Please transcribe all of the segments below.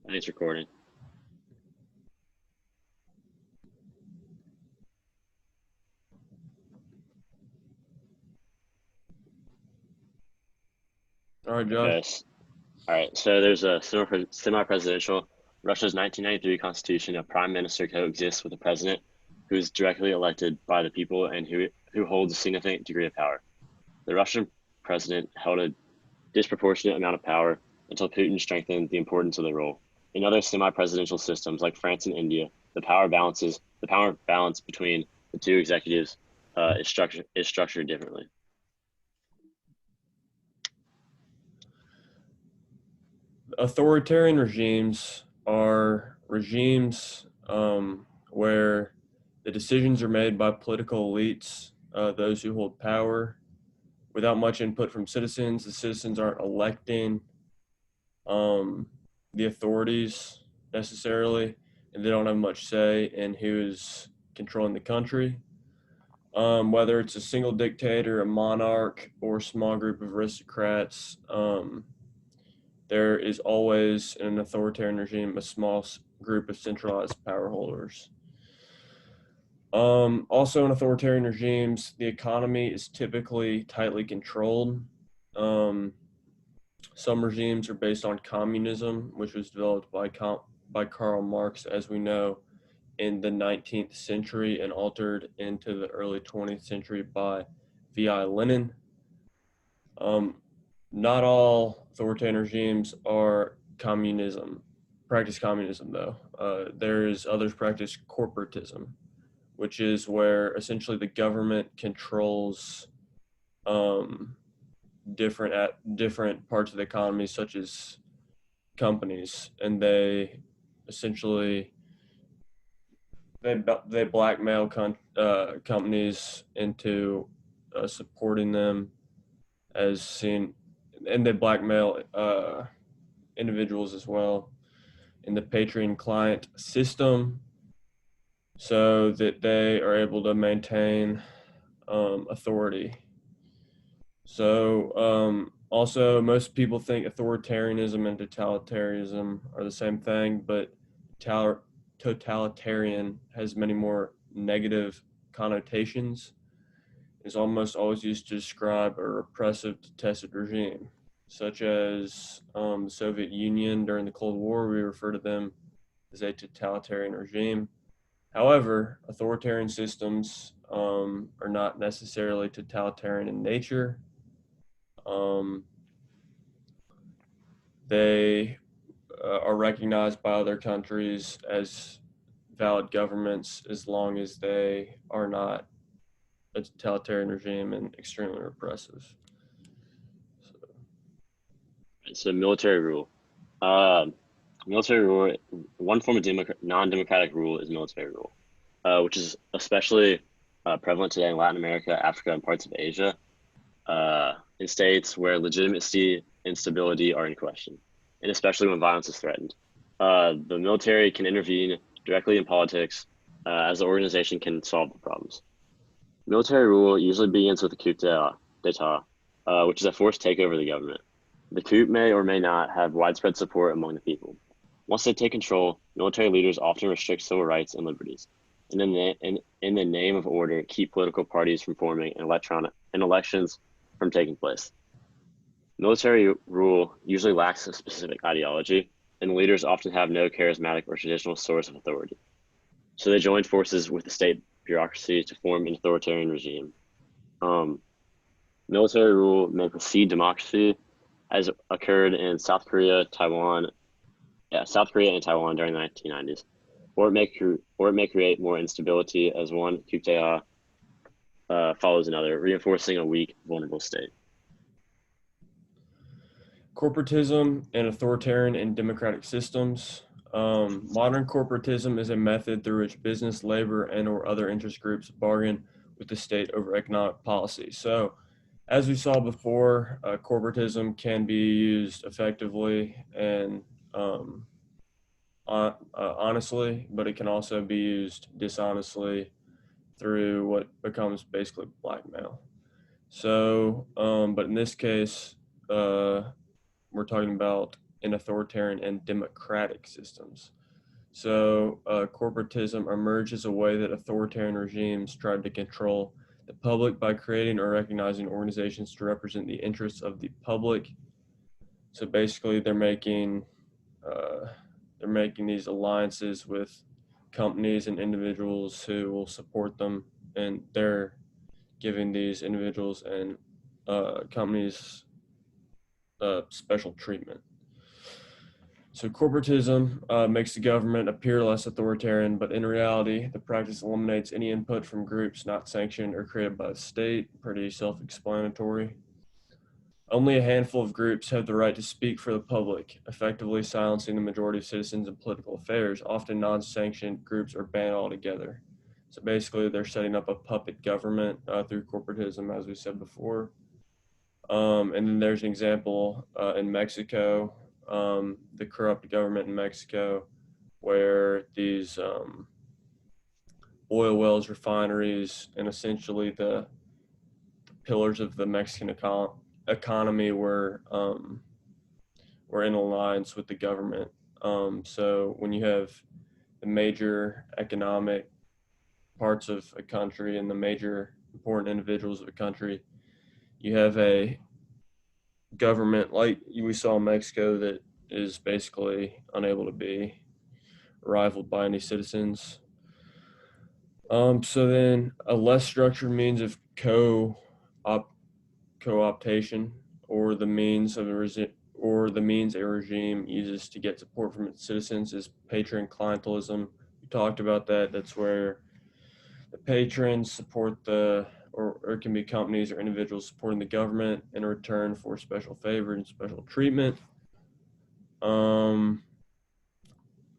And it's recording. All right, Josh. Okay. All right. So there's a semi-presidential. Russia's 1993 constitution. A prime minister coexists with a president who is directly elected by the people and who holds a significant degree of power. The Russian president held a disproportionate amount of power until Putin strengthened the importance of the role. In other semi-presidential systems like France and India, the power balance between the two executives is structured differently. Authoritarian regimes are regimes where the decisions are made by political elites, those who hold power, without much input from citizens. The citizens aren't electing um, the authorities necessarily, and they don't have much say in who's controlling the country. Whether it's a single dictator, a monarch, or a small group of aristocrats, there is always, in an authoritarian regime, a small group of centralized power holders. Also, in authoritarian regimes, the economy is typically tightly controlled. Um, some regimes are based on communism, which was developed by Karl Marx, as we know, in the 19th century and altered into the early 20th century by V.I. Lenin. Um, Not all authoritarian regimes are practice communism though. There's others practice corporatism, which is where essentially the government controls um, different parts of the economy, such as companies, and they essentially they blackmail companies into supporting them as seen, and they blackmail individuals as well in the Patreon client system so that they are able to maintain authority. So, also, most people think authoritarianism and totalitarianism are the same thing, but totalitarian has many more negative connotations. Is almost always used to describe a repressive, detested regime, such as the Soviet Union during the Cold War. We refer to them as a totalitarian regime. However, authoritarian systems are not necessarily totalitarian in nature. Um, they are recognized by other countries as valid governments as long as they are not a totalitarian regime and extremely repressive. So, So military rule. Um, Military rule. One form of non-democratic rule is military rule, which is especially prevalent today in Latin America, Africa, and parts of Asia, in states where legitimacy and stability are in question, and especially when violence is threatened. The military can intervene directly in politics, as the organization can solve the problems. Military rule usually begins with a d'état, which is a forced takeover of the government. The coup may or may not have widespread support among the people. Once they take control, military leaders often restrict civil rights and liberties, and in the name of order, keep political parties from forming and elections from taking place. Military rule usually lacks a specific ideology, and leaders often have no charismatic or traditional source of authority. So they join forces with the state bureaucracy to form an authoritarian regime. Um, Military rule may precede democracy, as occurred in South Korea and Taiwan during the 1990s, or it may create more instability as one coup d'état follows another, reinforcing a weak, vulnerable state. corporatism and authoritarian and democratic systems. Modern corporatism is a method through which business, labor, and/or other interest groups bargain with the state over economic policy. So, as we saw before, corporatism can be used effectively and honestly, but it can also be used dishonestly through what becomes basically blackmail. So, but in this case, uh, we're talking about in authoritarian and democratic systems. So, corporatism emerged as a way that authoritarian regimes tried to control the public by creating or recognizing organizations to represent the interests of the public. So basically, uh, they're making these alliances with companies and individuals who will support them, and they're giving these individuals and companies special treatment. So corporatism makes the government appear less authoritarian, but in reality, the practice eliminates any input from groups not sanctioned or created by the state. Pretty self-explanatory. Only a handful of groups have the right to speak for the public, effectively silencing the majority of citizens in political affairs. Often non-sanctioned groups are banned altogether. So basically, they're setting up a puppet government through corporatism, as we said before. And then there's an example in Mexico, the corrupt government in Mexico, where these oil wells, refineries, and essentially the pillars of the Mexican economy were in alliance with the government. So when you have the major economic parts of a country and the major important individuals of a country, you have a government like we saw in Mexico that is basically unable to be rivaled by any citizens. So then a less structured means of co-optation, or the means a regime uses to get support from its citizens, is patron clientelism. We talked about that. That's where the patrons support or it can be companies or individuals supporting the government in return for special favor and special treatment. And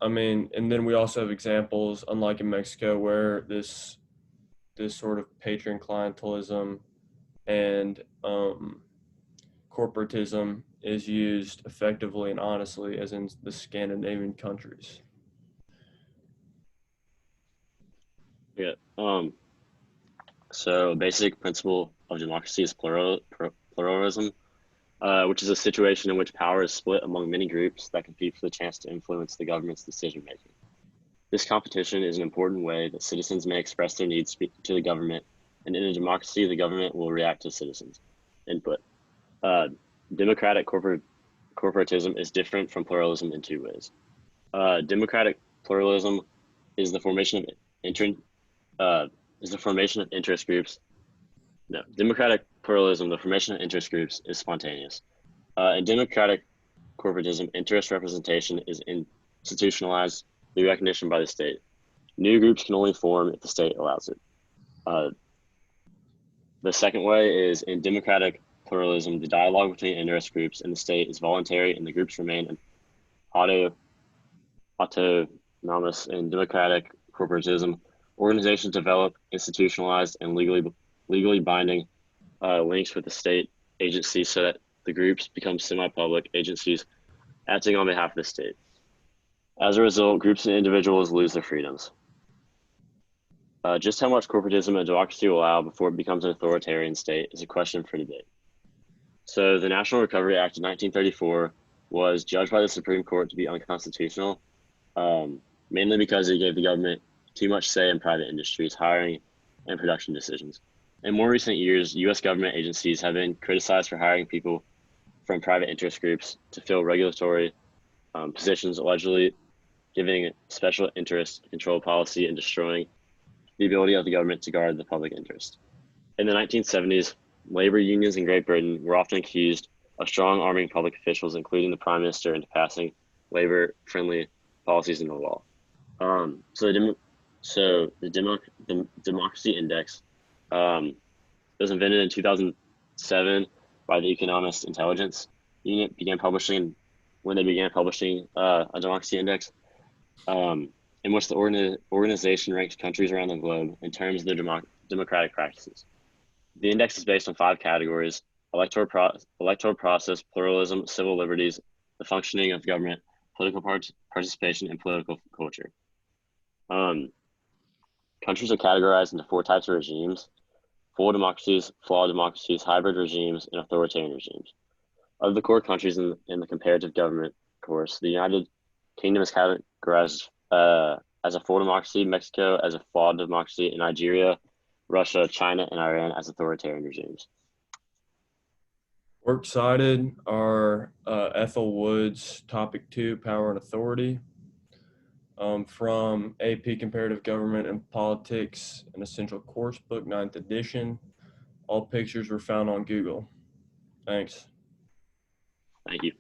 then we also have examples, unlike in Mexico, where this sort of patron clientelism and corporatism is used effectively and honestly, as in the Scandinavian countries. Yeah. So a basic principle of democracy is pluralism, which is a situation in which power is split among many groups that compete for the chance to influence the government's decision making. This competition is an important way that citizens may express their needs to the government, and in a democracy, the government will react to citizens' input. Democratic corporatism is different from pluralism in two ways. Democratic pluralism is the formation of interest groups. No, democratic pluralism, the formation of interest groups, is spontaneous. In democratic corporatism, interest representation is institutionalized through recognition by the state. New groups can only form if the state allows it. The second way is in democratic pluralism, the dialogue between interest groups and the state is voluntary, and the groups remain autonomous. In democratic corporatism, organizations develop institutionalized and legally binding links with the state agencies so that the groups become semi-public agencies acting on behalf of the state. As a result, groups and individuals lose their freedoms. Just how much corporatism a democracy will allow before it becomes an authoritarian state is a question for debate. So the National Recovery Act of 1934 was judged by the Supreme Court to be unconstitutional, mainly because it gave the government too much say in private industries, hiring, and production decisions. In more recent years, U.S. government agencies have been criticized for hiring people from private interest groups to fill regulatory positions, allegedly giving special interest control policy and destroying the ability of the government to guard the public interest. In the 1970s, labor unions in Great Britain were often accused of strong-arming public officials, including the Prime Minister, into passing labor-friendly policies into law. The Democracy Index was invented in 2007 by the Economist Intelligence Unit. When they began publishing a Democracy Index, in which the organization ranks countries around the globe in terms of their democratic practices. The index is based on 5 categories: electoral process, pluralism, civil liberties, the functioning of government, political participation, and political culture. Countries are categorized into 4 types of regimes: full democracies, flawed democracies, hybrid regimes, and authoritarian regimes. Of the core countries in the comparative government course. The United Kingdom is categorized as a full democracy, Mexico as a flawed democracy, and Nigeria, Russia, China, and Iran as authoritarian regimes. Works cited are Ethel Wood's Topic 2, Power and Authority, from AP Comparative Government and Politics, an Essential Course Book, 9th edition. All pictures were found on Google. Thanks. Thank you.